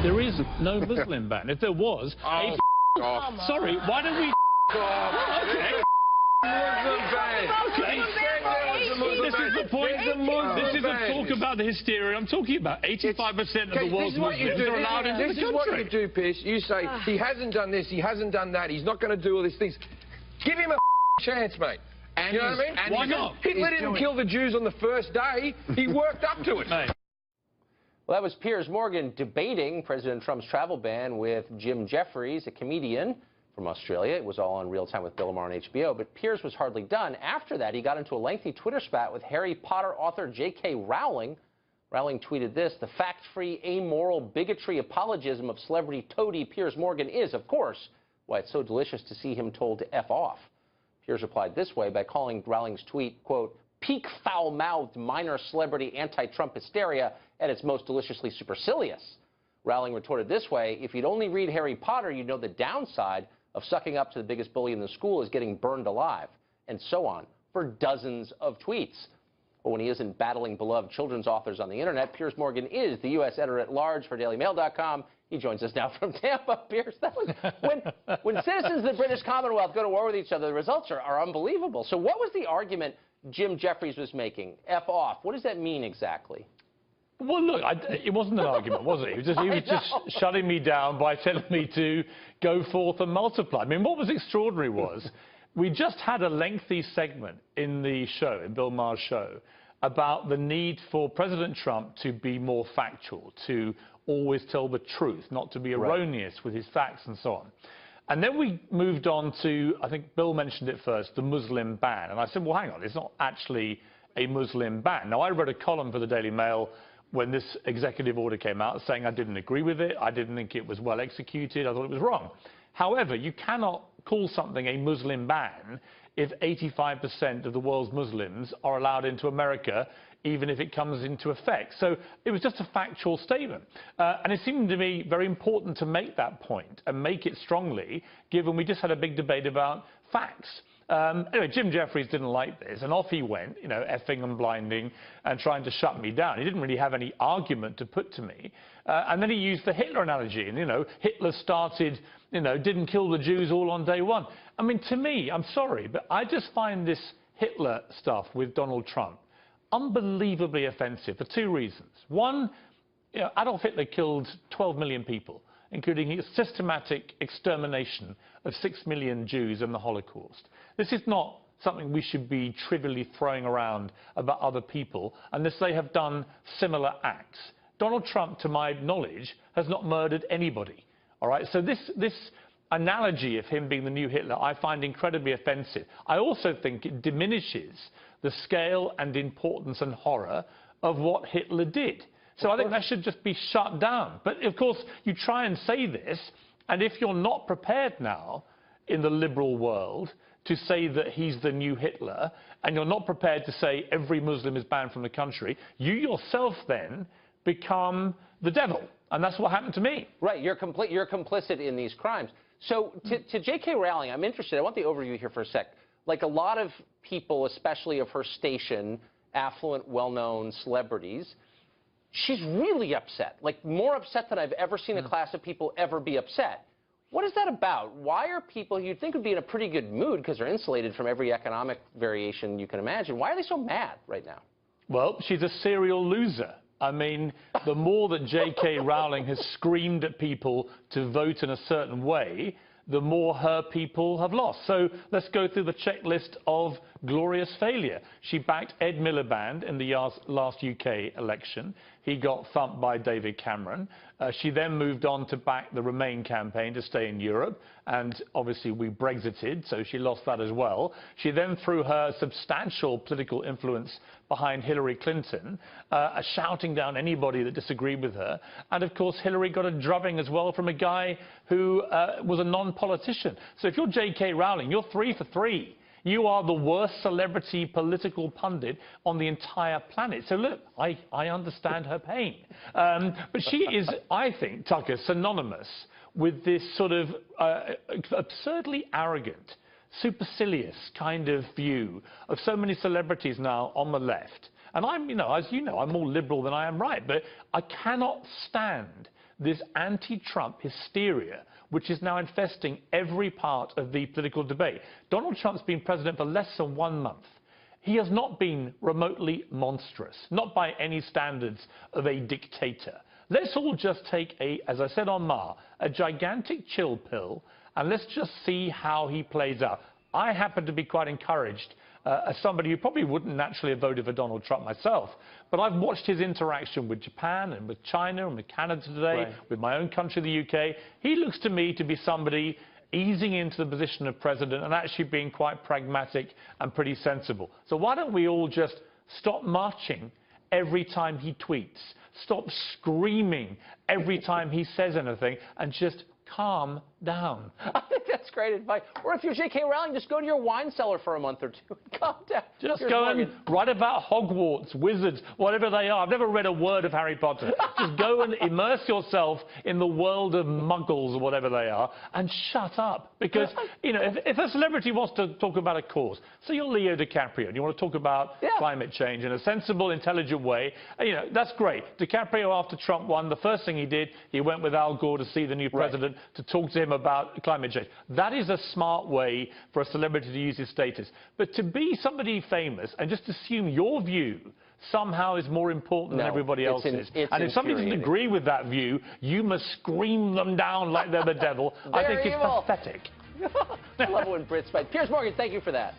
There is no Muslim ban. If there was, sorry, why don't we? Okay. Okay. This is the point. This is a talk about the hysteria. I'm talking about 85% of the world's Muslims are allowed into the country. This is what you do, Piers. You say, he hasn't done this, he hasn't done that, he's not going to do all these things. Give him a chance, mate. And you know what I mean? Why not? Hitler didn't kill the Jews on the first day. He worked up to it. Well, that was Piers Morgan debating President Trump's travel ban with Jim Jeffries, a comedian from Australia. It was all on Real Time with Bill Maher on HBO, but Piers was hardly done. After that, he got into a lengthy Twitter spat with Harry Potter author J.K. Rowling. Rowling tweeted this: "The fact-free, amoral bigotry apologism of celebrity toady Piers Morgan is, of course, why it's so delicious to see him told to F off." Piers replied this way by calling Rowling's tweet, quote, "peak foul-mouthed minor celebrity anti-Trump hysteria at its most deliciously supercilious." Rowling retorted this way: "If you'd only read Harry Potter, you'd know the downside of sucking up to the biggest bully in the school is getting burned alive," and so on, for dozens of tweets. But when he isn't battling beloved children's authors on the internet, Piers Morgan is the U.S. editor-at-large for DailyMail.com. He joins us now from Tampa. Piers, that was when citizens of the British Commonwealth go to war with each other, the results are unbelievable. So what was the argument Jim Jeffries was making? F off. What does that mean exactly? Well, look, it wasn't an argument, was it? He was just shutting me down by telling me to go forth and multiply. I mean, what was extraordinary was we just had a lengthy segment in the show, in Bill Maher's show, about the need for President Trump to be more factual, to always tell the truth, not to be erroneous with his facts and so on. And then we moved on to, I think Bill mentioned it first, the Muslim ban. And I said, well, hang on, it's not actually a Muslim ban. Now, I wrote a column for the Daily Mail when this executive order came out saying I didn't agree with it, I didn't think it was well executed, I thought it was wrong. However, you cannot call something a Muslim ban if 85% of the world's Muslims are allowed into America, even if it comes into effect. So it was just a factual statement. And it seemed to me very important to make that point and make it strongly, given we just had a big debate about facts. Anyway, Jim Jeffries didn't like this, and off he went, you know, effing and blinding and trying to shut me down. He didn't really have any argument to put to me. And then he used the Hitler analogy, and, you know, Hitler started, you know, didn't kill the Jews all on day one. I mean, to me, I'm sorry, but I just find this Hitler stuff with Donald Trump unbelievably offensive for two reasons. One, you know, Adolf Hitler killed 12 million people, including his systematic extermination of 6 million Jews in the Holocaust. This is not something we should be trivially throwing around about other people unless they have done similar acts. Donald Trump, to my knowledge, has not murdered anybody. All right, so this analogy of him being the new Hitler I find incredibly offensive. I also think it diminishes the scale and importance and horror of what Hitler did. So I think that should just be shut down. But of course, you try and say this, and if you're not prepared now in the liberal world to say that he's the new Hitler, and you're not prepared to say every Muslim is banned from the country, you yourself then become the devil. And that's what happened to me. Right, you're complicit in these crimes. So to J.K. Rowling, I'm interested. I want the overview here for a sec. Like a lot of people, especially of her station, affluent, well-known celebrities, she's really upset, like more upset than I've ever seen a class of people ever be upset. What is that about? Why are people you'd think would be in a pretty good mood because they're insulated from every economic variation you can imagine? Why are they so mad right now? Well, she's a serial loser. I mean, the more that J.K. Rowling has screamed at people to vote in a certain way, the more her people have lost. So let's go through the checklist of glorious failure. She backed Ed Miliband in the last UK election. He got thumped by David Cameron. She then moved on to back the Remain campaign to stay in Europe, and obviously we Brexited, so she lost that as well. She then threw her substantial political influence behind Hillary Clinton, shouting down anybody that disagreed with her. And of course, Hillary got a drubbing as well from a guy who was a non-politician. So if you're J.K. Rowling, you're 3 for 3. You are the worst celebrity political pundit on the entire planet. So look, I understand her pain. But she is, I think, Tucker, synonymous with this sort of absurdly arrogant, supercilious kind of view of so many celebrities now on the left. And I'm, as you know, I'm more liberal than I am right. But I cannot stand this anti-Trump hysteria, which is now infesting every part of the political debate. Donald Trump's been president for less than 1 month. He has not been remotely monstrous, not by any standards of a dictator. Let's all just take as I said on a gigantic chill pill, and let's just see how he plays out. I happen to be quite encouraged as somebody who probably wouldn't naturally have voted for Donald Trump myself, but I've watched his interaction with Japan and with China and with Canada today, with my own country, the UK. He looks to me to be somebody easing into the position of president and actually being quite pragmatic and pretty sensible. So why don't we all just stop marching every time he tweets, stop screaming every time he says anything, and just calm down. I think that's great advice. Or if you're J.K. Rowling, just go to your wine cellar for a month or two and calm down. Just go and write about Hogwarts, wizards, whatever they are. I've never read a word of Harry Potter. Just go and immerse yourself in the world of muggles or whatever they are and shut up. Because, if a celebrity wants to talk about a cause, so you're Leo DiCaprio and you want to talk about climate change in a sensible, intelligent way, that's great. DiCaprio, after Trump won, the first thing he did, he went with Al Gore to see the new president to talk to him about climate change. That is a smart way for a celebrity to use his status. But to be somebody famous and just assume your view somehow is more important than everybody else's. And if somebody doesn't agree with that view, you must scream them down like they're the devil. I think it's pathetic. I love it when Brits fight. Piers Morgan, thank you for that.